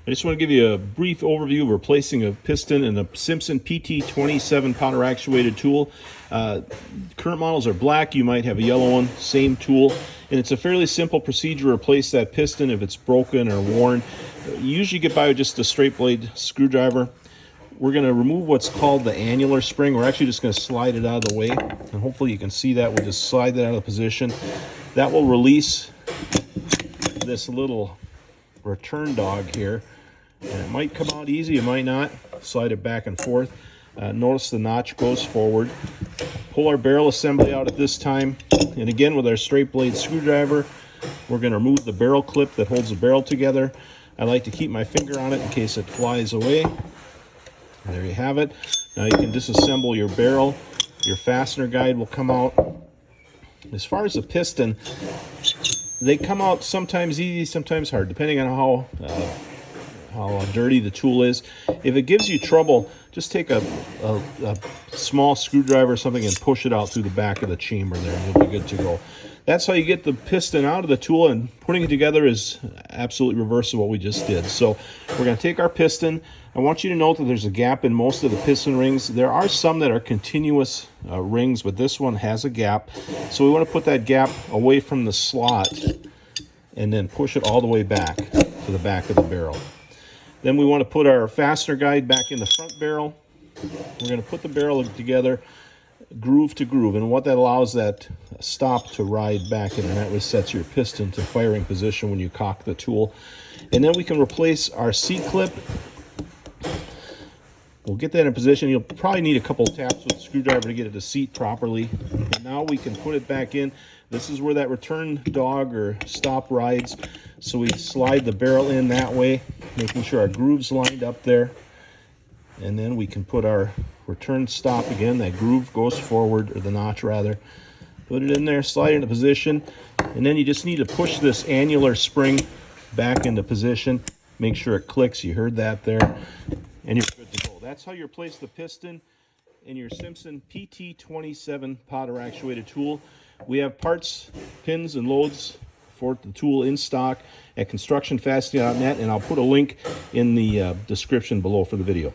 I just want to give you a brief overview of replacing a piston in a Simpson PT-27 powder actuated tool. Current models are black. You might have a yellow one, same tool. And it's a fairly simple procedure to replace that piston if it's broken or worn. You usually get by with just a straight blade screwdriver. We're going to remove what's called the annular spring. We're actually just going to slide it out of the way. And hopefully you can see that. We'll just slide that out of position. That will release this little return dog here. And it might come out easy, it might not. Slide it back and forth. Notice the notch goes forward. Pull our barrel assembly out at this time. And again, with our straight blade screwdriver, we're going to remove the barrel clip that holds the barrel together. I like to keep my finger on it in case it flies away. And there you have it. Now you can disassemble your barrel. Your fastener guide will come out. As far as the piston, they come out sometimes easy, sometimes hard, depending on how dirty the tool is. If it gives you trouble, just take a small screwdriver or something and push it out through the back of the chamber there, and you'll be good to go. That's how you get the piston out of the tool, and putting it together is absolutely reverse of what we just did. So we're going to take our piston. I want you to note that there's a gap in most of the piston rings. There are some that are continuous rings, but this one has a gap. So we want to put that gap away from the slot and then push it all the way back to the back of the barrel. Then we want to put our fastener guide back in the front barrel. We're going to put the barrel together groove to groove, and what that allows that stop to ride back in, and that resets your piston to firing position when you cock the tool. And then we can replace our seat clip. We'll get that in position. You'll probably need a couple of taps with the screwdriver to get it to seat properly. And now we can put it back in. This is where that return dog or stop rides. So we slide the barrel in that way, making sure our groove's lined up there. And then we can put our return stop again. That groove goes forward, or the notch rather. Put it in there, slide it into position. And then you just need to push this annular spring back into position. Make sure it clicks. You heard that there. And you're good to go. That's how you replace the piston in your Simpson PT-27 powder actuated tool. We have parts, pins, and loads for the tool in stock at constructionfastening.net, and I'll put a link in the description below for the video.